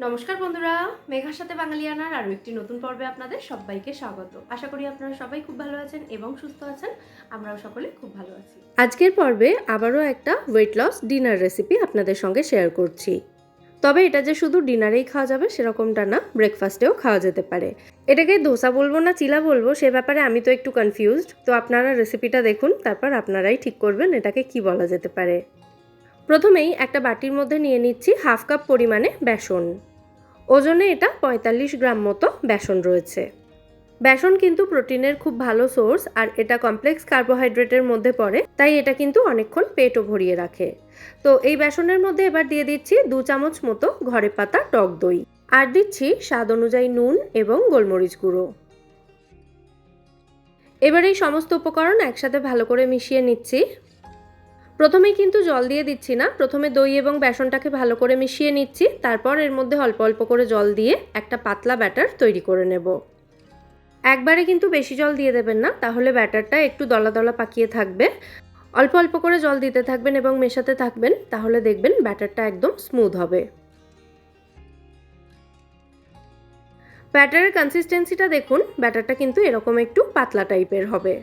নমস্কার বন্ধুরা, মেঘার সাথে বাঙালিয়ানার আরও একটি নতুন পর্বে আপনাদের সবাইকে স্বাগত। আশা করি আপনারা সবাই খুব ভালো আছেন এবং সুস্থ আছেন। আমরাও সকলে খুব ভালো আছি। আজকের পর্বে আবারও একটা ওয়েট লস ডিনার রেসিপি আপনাদের সঙ্গে শেয়ার করছি। তবে এটা যে শুধু ডিনারেই খাওয়া যাবে সেরকমটা না, ব্রেকফাস্টেও খাওয়া যেতে পারে। এটাকে ধোসা বলবো না চিলা বলবো সে ব্যাপারে আমি তো একটু কনফিউজড। তো আপনারা রেসিপিটা দেখুন, তারপর আপনারাই ঠিক করবেন এটাকে কি বলা যেতে পারে। প্রথমেই একটা বাটির মধ্যে নিয়ে নিচ্ছি হাফ কাপ পরিমাণে বেসন। ওজনে এটা ৪৫ গ্রাম মতো বেসন রয়েছে। বেসন কিন্তু প্রোটিনের খুব ভালো সোর্স, আর এটা কমপ্লেক্স কার্বোহাইড্রেটের মধ্যে পড়ে, তাই এটা কিন্তু অনেকক্ষণ পেটও ভরিয়ে রাখে। তো এই বেসনের মধ্যে এবার দিয়ে দিচ্ছি 2 চামচ মতো ঘরে পাতা টক দই, আর দিচ্ছি স্বাদ অনুযায়ী নুন এবং গোলমরিচ গুঁড়ো। এবার এই সমস্ত উপকরণ একসাথে ভালো করে মিশিয়ে নিচ্ছি। প্রথমেই কিন্তু জল দিয়ে দিচ্ছি না, প্রথমে দই এবং বেসনটাকে ভালো করে মিশিয়ে নিচ্ছি, তারপর এর মধ্যে অল্প অল্প করে জল দিয়ে একটা পাতলা ব্যাটার তৈরি করে নেব। একবারে কিন্তু বেশি জল দিয়ে দেবেন না, তাহলে ব্যাটারটা একটু দলা দলা পাকিয়ে থাকবে। অল্প অল্প করে জল দিতে থাকবেন এবং মেশাতে থাকবেন, তাহলে দেখবেন ব্যাটারটা একদম স্মুথ হবে। ব্যাটারের কনসিস্টেন্সিটা দেখুন, ব্যাটারটা কিন্তু এরকম একটু পাতলা টাইপের হবে।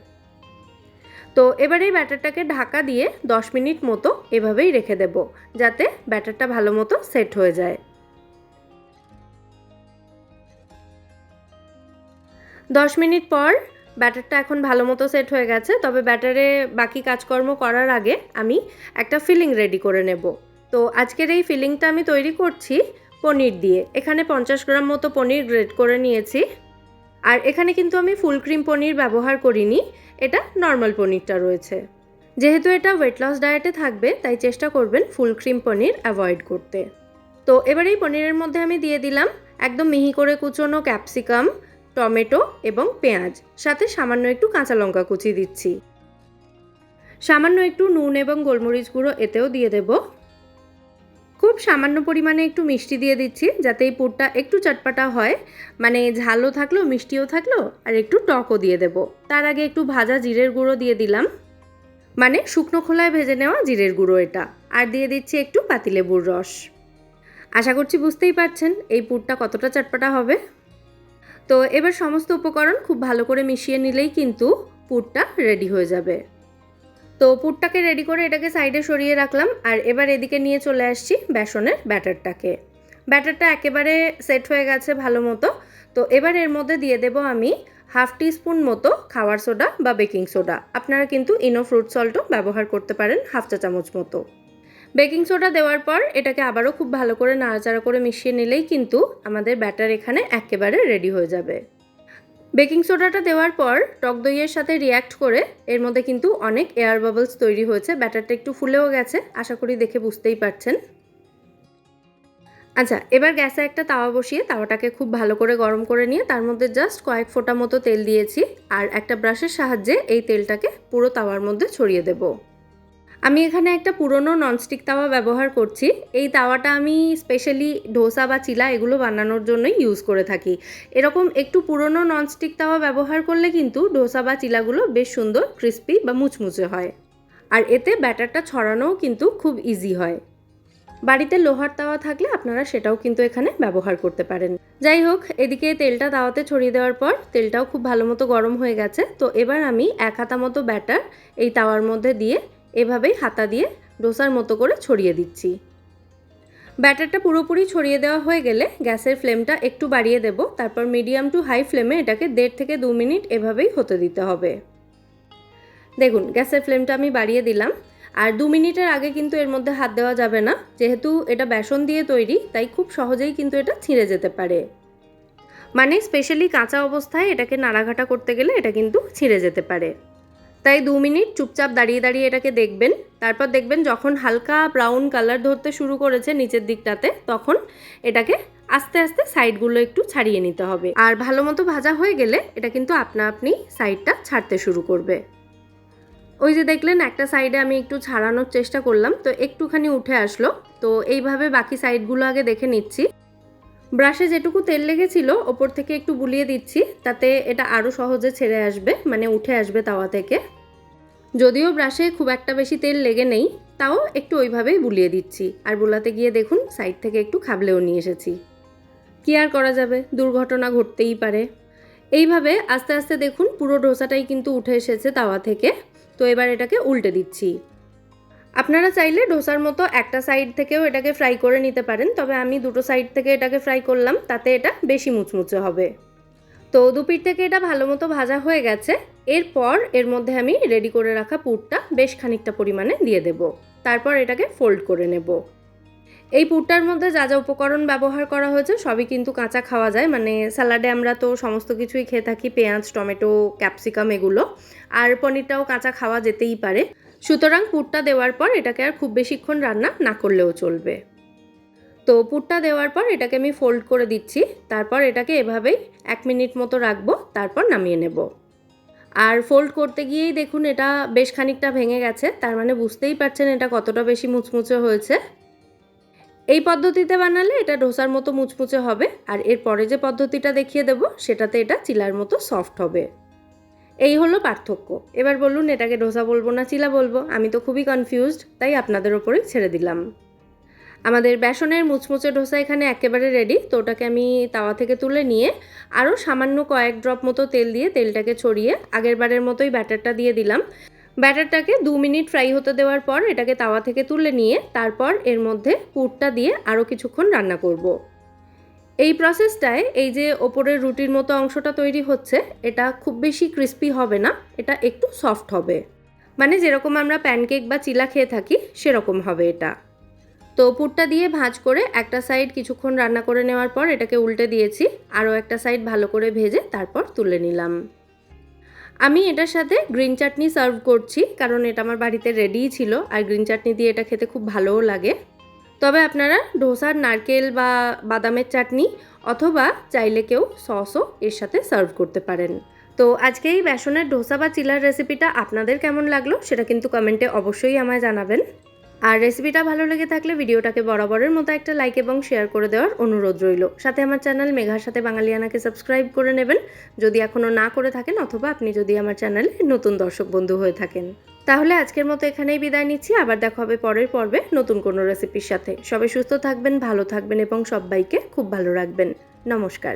তো এবার এই ব্যাটারটাকে ঢাকা দিয়ে 10 মিনিট মতো এভাবেই রেখে দেব, যাতে ব্যাটারটা ভালো মতো সেট হয়ে যায়। 10 মিনিট পর ব্যাটারটা এখন ভালো মতো সেট হয়ে গেছে। তবে ব্যাটারে বাকি কাজকর্ম করার আগে আমি একটা ফিলিং রেডি করে নেব। তো আজকের এই ফিলিংটা আমি তৈরি করছি পনির দিয়ে। এখানে 50 গ্রাম মতো পনির গ্রেট করে নিয়েছি। আর এখানে কিন্তু আমি ফুল ক্রিম পনির ব্যবহার করিনি, এটা নর্মাল পনিরটা রয়েছে। যেহেতু এটা ওয়েট লস ডায়েটে থাকবে, তাই চেষ্টা করবেন ফুল ক্রিম পনির অ্যাভয়েড করতে। তো এবার এই পনিরের মধ্যে আমি দিয়ে দিলাম একদম মিহি করে কুচোনো ক্যাপসিকাম, টমেটো এবং পেঁয়াজ, সাথে সামান্য একটু কাঁচা লঙ্কা কুচি দিচ্ছি। সামান্য একটু নুন এবং গোলমরিচ গুঁড়ো এতেও দিয়ে দেব। খুব সামান্য পরিমাণে একটু মিষ্টি দিয়ে দিচ্ছি, যাতে এই পুরটা একটু চটপাটা হয়, মানে ঝালও থাকলো মিষ্টিও থাকলো, আর একটু টকও দিয়ে দেব। তার আগে একটু ভাজা জিরের গুঁড়ো দিয়ে দিলাম, মানে শুকনো খোলায় ভেজে নেওয়া জিরের গুঁড়ো এটা। আর দিয়ে দিচ্ছি একটু পাতিলেবুর রস। আশা করছি বুঝতেই পারছেন এই পুরটা কতটা চটপাটা হবে। তো এবার সমস্ত উপকরণ খুব ভালো করে মিশিয়ে নিলেই কিন্তু পুরটা রেডি হয়ে যাবে। তো পুরটাকে রেডি করে এটাকে সাইডে সরিয়ে রাখলাম, আর এবার এদিকে নিয়ে চলে আসছি বেসনের ব্যাটারটাকে। ব্যাটারটা একেবারে সেট হয়ে গেছে ভালো মতো। তো এবার এর মধ্যে দিয়ে দেব আমি হাফ টিস্পুন মতো খাওয়ার সোডা বা বেকিং সোডা। আপনারা কিন্তু ইনো ফ্রুট সল্টও ব্যবহার করতে পারেন, হাফ চা চামচ মতো। বেকিং সোডা দেওয়ার পর এটাকে আবারও খুব ভালো করে নাড়াচাড়া করে মিশিয়ে নিলেই কিন্তু আমাদের ব্যাটার এখানে একেবারে রেডি হয়ে যাবে। বেকিং সোডাটা দেওয়ার পর টক দইয়ের সাথে রিয়্যাক্ট করে এর মধ্যে কিন্তু অনেক এয়ার বাবলস তৈরি হয়েছে, ব্যাটারটা একটু ফুলেও গেছে, আশা করি দেখে বুঝতেই পারছেন। আচ্ছা, এবার গ্যাসে একটা তাওয়া বসিয়ে তাওয়াটাকে খুব ভালো করে গরম করে নিয়ে তার মধ্যে জাস্ট কয়েক ফোঁটা মতো তেল দিয়েছি, আর একটা ব্রাশের সাহায্যে এই তেলটাকে পুরো তাওয়ার মধ্যে ছড়িয়ে দেব। আমি এখানে একটা পুরনো ননস্টিক তাওয়া ব্যবহার করছি। এই তাওয়াটা আমি স্পেশালি ডোসা বা চিলা এগুলো বানানোর জন্যই ইউজ করে থাকি। এরকম একটু পুরনো ননস্টিক তাওয়া ব্যবহার করলে কিন্তু ডোসা বা চিলাগুলো বেশ সুন্দর ক্রিস্পি বা মুচমুচে হয়, আর এতে ব্যাটারটা ছড়ানোও কিন্তু খুব ইজি হয়। বাড়িতে লোহার তাওয়া থাকলে আপনারা সেটাও কিন্তু এখানে ব্যবহার করতে পারেন। যাই হোক, এদিকে তেলটা তাওয়াতে ছড়িয়ে দেওয়ার পর তেলটাও খুব ভালো মতো গরম হয়ে গেছে। তো এবার আমি 1 হাতা মতো ব্যাটার এই তাওয়ার মধ্যে দিয়ে এভাবেই হাতা দিয়ে ডোসার মতো করে ছড়িয়ে দিচ্ছি। ব্যাটারটা পুরোপুরি ছড়িয়ে দেওয়া হয়ে গেলে গ্যাসের ফ্লেমটা একটু বাড়িয়ে দেব, তারপর মিডিয়াম টু হাই ফ্লেমে এটাকে 1.5 থেকে 2 মিনিট এভাবেই হতে দিতে হবে। দেখুন, গ্যাসের ফ্লেমটা আমি বাড়িয়ে দিলাম। আর 2 মিনিটের আগে কিন্তু এর মধ্যে হাত দেওয়া যাবে না, যেহেতু এটা বেসন দিয়ে তৈরি, তাই খুব সহজেই কিন্তু এটা ছিঁড়ে যেতে পারে। মানে স্পেশালি কাঁচা অবস্থায় এটাকে নাড়াঘাটা করতে গেলে এটা কিন্তু ছিঁড়ে যেতে পারে। তাই 2 মিনিট চুপচাপ দাঁড়িয়ে দাঁড়িয়ে এটাকে দেখবেন। তারপর দেখবেন যখন হালকা ব্রাউন কালার ধরতে শুরু করেছে নিচের দিকটাতে, তখন এটাকে আস্তে আস্তে সাইডগুলো একটু ছাড়িয়ে নিতে হবে। আর ভালো মতো ভাজা হয়ে গেলে এটা কিন্তু আপনা আপনি সাইডটা ছাড়তে শুরু করবে। ওই যে দেখলেন একটা সাইডে আমি একটু ছাড়ানোর চেষ্টা করলাম, তো একটুখানি উঠে আসলো। তো এইভাবে বাকি সাইডগুলো আগে দেখে নিচ্ছি। ব্রাশে যেটুকু তেল লেগেছিল ওপর থেকে একটু বুলিয়ে দিচ্ছি, তাতে এটা আরও সহজে ছেড়ে আসবে, মানে উঠে আসবে তাওয়া থেকে। যদিও ব্রাশে খুব একটা বেশি তেল লেগে নেই, তাও একটু ওইভাবেই বুলিয়ে দিচ্ছি। আর বুলাতে গিয়ে দেখুন সাইড থেকে একটু খাবলেও নিয়ে এসেছি। কি আর করা যাবে, দুর্ঘটনা ঘটতেই পারে। এইভাবে আস্তে আস্তে দেখুন পুরো ডোসাটাই কিন্তু উঠে এসেছে তাওয়া থেকে। তো এবার এটাকে উল্টে দিচ্ছি। আপনারা চাইলে ডোসার মতো একটা সাইড থেকেও এটাকে ফ্রাই করে নিতে পারেন, তবে আমি দুটো সাইড থেকে এটাকে ফ্রাই করলাম, তাতে এটা বেশি মুচমুচে হবে। তো দুপিঠ থেকে এটা ভালো মতো ভাজা হয়ে গেছে। এরপর এর মধ্যে আমি রেডি করে রাখা পুরটা বেশ খানিকটা পরিমাণে দিয়ে দেব। তারপর এটাকে ফোল্ড করে নেব। এই পুরটার মধ্যে যা যা উপকরণ ব্যবহার করা হয়েছে সবই কিন্তু কাঁচা খাওয়া যায়, মানে স্যালাডে আমরা তো সমস্ত কিছুই খেয়ে থাকি, পেঁয়াজ, টমেটো, ক্যাপসিকাম এগুলো, আর পনিরটাও কাঁচা খাওয়া যেতেই পারে। সুতরাং পুরটা দেওয়ার পর এটাকে আর খুব বেশিক্ষণ রান্না না করলেও চলবে। তো পুরটা দেওয়ার পর এটাকে আমি ফোল্ড করে দিচ্ছি। তারপর এটাকে এভাবেই 1 মিনিট মতো রাখবো, তারপর নামিয়ে নেব। আর ফোল্ড করতে গিয়েই দেখুন এটা বেশ খানিকটা ভেঙে গেছে, তার মানে বুঝতেই পারছেন এটা কতটা বেশি মুচমুচে হয়েছে। এই পদ্ধতিতে বানালে এটা ডোসার মতো মুচমুচে হবে, আর এরপরে যে পদ্ধতিটা দেখিয়ে দেব সেটাতে এটা চিলার মতো সফট হবে। এই হলো পার্থক্য। এবার বলুন এটাকে ডোসা বলবো না চিলা বলবো? আমি তো খুবই কনফিউজড, তাই আপনাদের ওপরেই ছেড়ে দিলাম। আমাদের বেসনের মুচমুচে ডোসা এখানে একেবারে রেডি। তো ওটাকে আমি তাওয়া থেকে তুলে নিয়ে আরও সামান্য কয়েক ড্রপ মতো তেল দিয়ে তেলটাকে ছড়িয়ে আগেরবারের মতোই ব্যাটারটা দিয়ে দিলাম। ব্যাটারটাকে 2 মিনিট ফ্রাই হতে দেওয়ার পর এটাকে তাওয়া থেকে তুলে নিয়ে তারপর এর মধ্যে পুরটা দিয়ে আরও কিছুক্ষণ রান্না করব। এই প্রসেসটায় এই যে ওপরের রুটির মতো অংশটা তৈরি হচ্ছে, এটা খুব বেশি ক্রিস্পি হবে না, এটা একটু সফট হবে, মানে যেরকম আমরা প্যানকেক বা চিলা খেয়ে থাকি সেরকম হবে এটা। তো পুরটা দিয়ে ভাঁজ করে একটা সাইড কিছুক্ষণ রান্না করে নেওয়ার পর এটাকে উল্টে দিয়েছি, আরও একটা সাইড ভালো করে ভেজে তারপর তুলে নিলাম। আমি এটার সাথে গ্রিন চাটনি সার্ভ করছি, কারণ এটা আমার বাড়িতে রেডিই ছিল, আর গ্রিন চাটনি দিয়ে এটা খেতে খুব ভালোও লাগে। তবে আপনারা ডোসার নারকেল বা বাদামের চাটনি অথবা চাইলে কেউ সসও এর সাথে সার্ভ করতে পারেন। তো আজকে এই বেসনের ডোসা বা চিলার রেসিপিটা আপনাদের কেমন লাগলো সেটা কিন্তু কমেন্টে অবশ্যই আমায় জানাবেন। আর রেসিপিটা ভালো লেগে থাকলে ভিডিওটাকে বরাবরের মতো একটা লাইক এবং শেয়ার করে দেওয়ার অনুরোধ রইল। সাথে আমার চ্যানেল মেঘার সাথে বাঙালিয়ানাকে সাবস্ক্রাইব করে নেবেন যদি এখনও না করে থাকেন, অথবা আপনি যদি আমার চ্যানেলে নতুন দর্শক বন্ধু হয়ে থাকেন। তাহলে আজকের মতো এখানেই বিদায় নিচ্ছি। আবার দেখা হবে পরের পর্বে নতুন কোনো রেসিপির সাথে। সবাই সুস্থ থাকবেন, ভালো থাকবেন এবং সবাইকে খুব ভালো রাখবেন। নমস্কার।